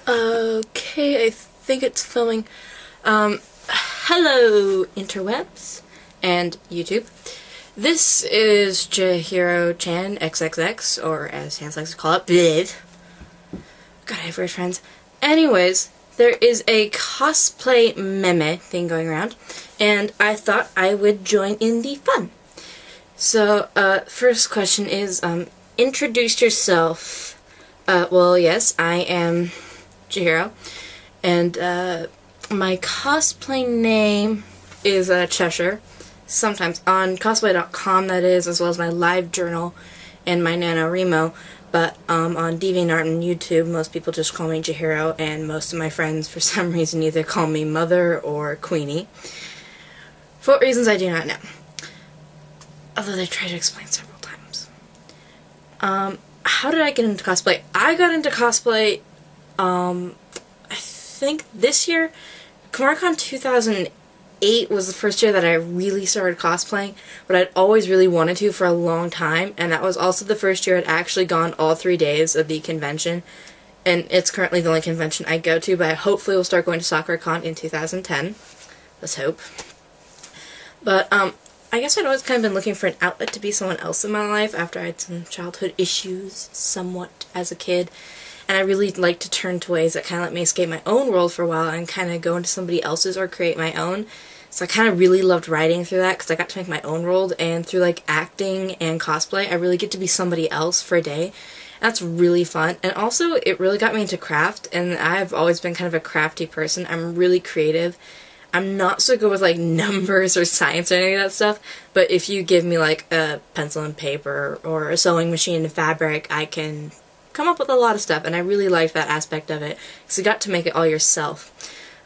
Okay, I think it's filming. Hello, interwebs and YouTube. This is Jahiro-chan XXX, or as Hans likes to call it, Bleh. God, I have weird friends. Anyways, there is a cosplay meme thing going around, and I thought I would join in the fun. So, first question is, introduce yourself. Well, yes, I am Chihiro, and my cosplay name is Cheshire, sometimes on cosplay.com, that is, as well as my live journal and my NaNoWriMo, but on DeviantArt and YouTube, most people just call me Chihiro, and most of my friends, for some reason, either call me Mother or Queenie, for what reasons I do not know, although they try to explain several times. How did I get into cosplay? I got into cosplay I think this year, ComiCon 2008 was the first year that I really started cosplaying, but I'd always really wanted to for a long time, and that was also the first year I'd actually gone all 3 days of the convention, and it's currently the only convention I go to, but I hopefully will start going to SakuraCon in 2010. Let's hope. But, I guess I'd always kind of been looking for an outlet to be someone else in my life after I had some childhood issues, somewhat, as a kid. And I really like to turn to ways that kind of let me escape my own world for a while and kind of go into somebody else's or create my own. So I kind of really loved writing through that because I got to make my own world, and through like acting and cosplay, I really get to be somebody else for a day. And that's really fun. And also, it really got me into craft, and I've always been kind of a crafty person. I'm really creative. I'm not so good with like numbers or science or any of that stuff, but if you give me like a pencil and paper or a sewing machine and fabric, I can come up with a lot of stuff, and I really like that aspect of it, because you got to make it all yourself.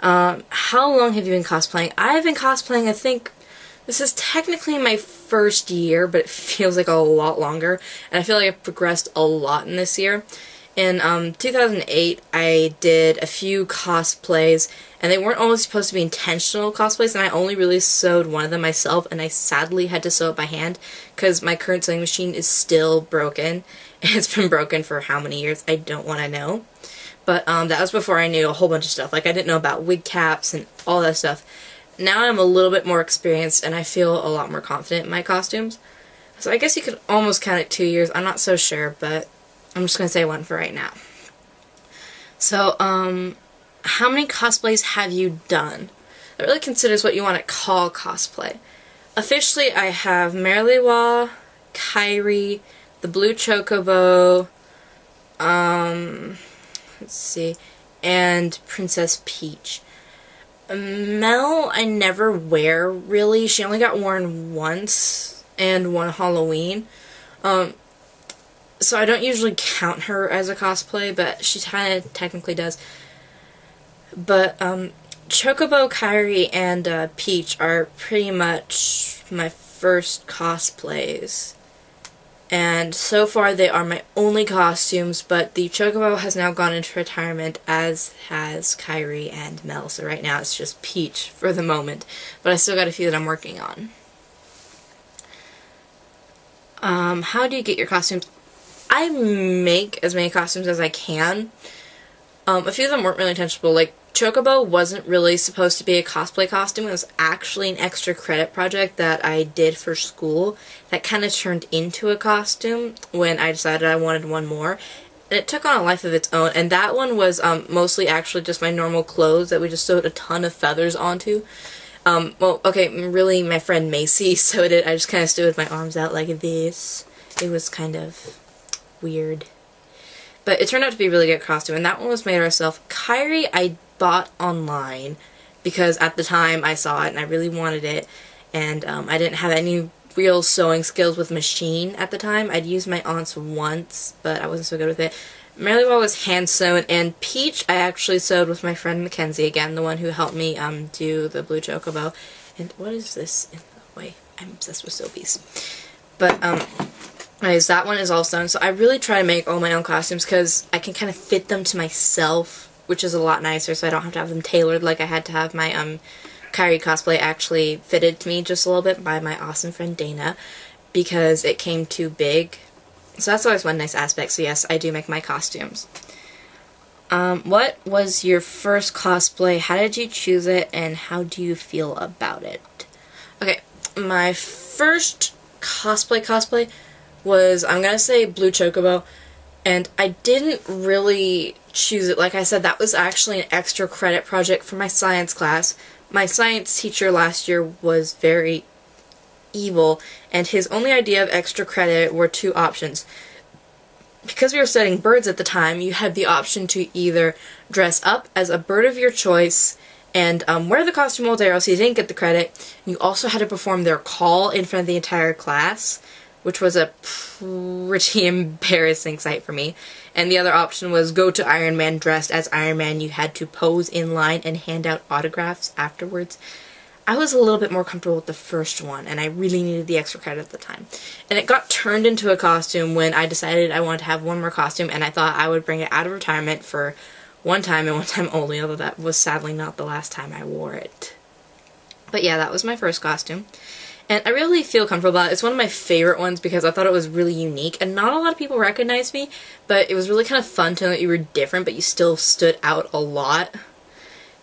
How long have you been cosplaying? I've been cosplaying, I think, this is technically my first year, but it feels like a lot longer, and I feel like I've progressed a lot in this year. In 2008, I did a few cosplays, and they weren't always supposed to be intentional cosplays, and I only really sewed one of them myself, and I sadly had to sew it by hand, because my current sewing machine is still broken. It's been broken for how many years, I don't want to know. But that was before I knew a whole bunch of stuff. Like, I didn't know about wig caps and all that stuff. Now I'm a little bit more experienced, and I feel a lot more confident in my costumes. So I guess you could almost count it 2 years. I'm not so sure, but I'm just going to say one for right now. So, how many cosplays have you done? That really considers what you want to call cosplay. Officially, I have Merliwa, Kairi, the Blue Chocobo, let's see, and Princess Peach. Mel, I never wear, really. She only got worn once, and one Halloween. So I don't usually count her as a cosplay, but she kind of technically does. But, Chocobo, Kairi, and Peach are pretty much my first cosplays. And so far they are my only costumes, but the Chocobo has now gone into retirement, as has Kairi and Mel, so right now it's just Peach for the moment. But I still got a few that I'm working on. How do you get your costumes? I make as many costumes as I can. A few of them weren't really intentional, like Chocobo wasn't really supposed to be a cosplay costume. It was actually an extra credit project that I did for school that kind of turned into a costume when I decided I wanted one more. And it took on a life of its own, and that one was mostly actually just my normal clothes that we just sewed a ton of feathers onto. Well, okay, really my friend Macy sewed it. I just kind of stood with my arms out like this. It was kind of weird. But it turned out to be a really good costume, and that one was made herself. Kairi, I bought online because at the time I saw it and I really wanted it, and I didn't have any real sewing skills with machine at the time. I'd used my aunt's once, but I wasn't so good with it. Merliwa was hand sewn, and Peach I actually sewed with my friend Mackenzie, again, the one who helped me do the Blue Chocobo. And what is this in the way? I'm obsessed with Soapies. But anyways, that one is all sewn, so I really try to make all my own costumes because I can kind of fit them to myself, which is a lot nicer, so I don't have to have them tailored like I had to have my Kairi cosplay actually fitted to me just a little bit by my awesome friend Dana, because it came too big. So that's always one nice aspect. So yes, I do make my costumes. What was your first cosplay? How did you choose it, and how do you feel about it? Okay, my first cosplay was, I'm gonna say Blue Chocobo, and I didn't really choose it. Like I said, that was actually an extra credit project for my science class. My science teacher last year was very evil, and his only idea of extra credit were two options. Because we were studying birds at the time, you had the option to either dress up as a bird of your choice and wear the costume all day, or else you didn't get the credit. You also had to perform their call in front of the entire class, which was a pretty embarrassing sight for me. And the other option was go to Iron Man dressed as Iron Man. You had to pose in line and hand out autographs afterwards. I was a little bit more comfortable with the first one, and I really needed the extra credit at the time. And it got turned into a costume when I decided I wanted to have one more costume, and I thought I would bring it out of retirement for one time and one time only, although that was sadly not the last time I wore it. But yeah, that was my first costume. And I really feel comfortable about it. It's one of my favorite ones because I thought it was really unique, and not a lot of people recognized me, but it was really kind of fun to know that you were different, but you still stood out a lot.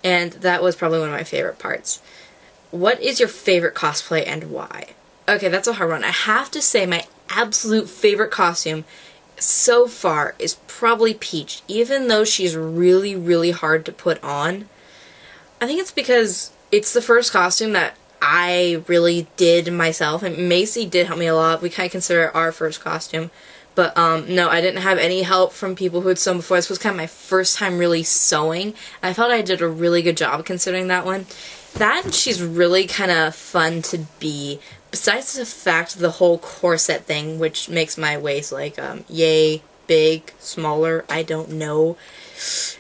And that was probably one of my favorite parts. What is your favorite cosplay and why? Okay, that's a hard one. I have to say my absolute favorite costume so far is probably Peach, even though she's really, really hard to put on. I think it's because it's the first costume that I really did myself, and Macy did help me a lot. We kind of consider it our first costume. But, no, I didn't have any help from people who had sewn before. This was kind of my first time really sewing. I thought I did a really good job considering that one. That, she's really kind of fun to be. Besides the fact the whole corset thing, which makes my waist, like, yay, big, smaller, I don't know.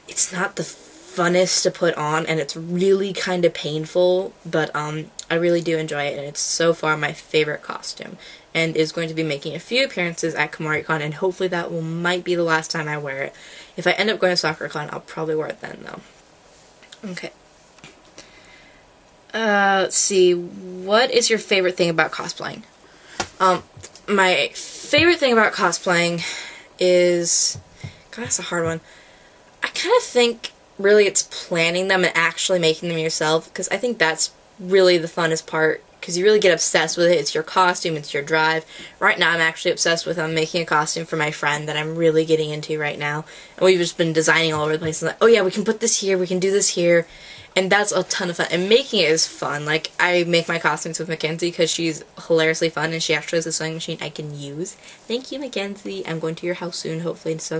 It's not the funnest to put on, and it's really kind of painful, but, I really do enjoy it, and it's so far my favorite costume. And is going to be making a few appearances at KamariCon, and hopefully that might be the last time I wear it. If I end up going to SoccerCon, I'll probably wear it then, though. Okay. Let's see. What is your favorite thing about cosplaying? My favorite thing about cosplaying is... God, that's a hard one. I kind of think, really, it's planning them and actually making them yourself, because I think that's really the funnest part. Because you really get obsessed with it. It's your costume, it's your drive. Right now I'm actually obsessed with making a costume for my friend that I'm really getting into right now. And we've just been designing all over the place. And like, oh yeah, we can put this here, we can do this here. And that's a ton of fun. And making it is fun. Like, I make my costumes with Mackenzie because she's hilariously fun and she actually has a sewing machine I can use. Thank you, Mackenzie. I'm going to your house soon, hopefully, to sew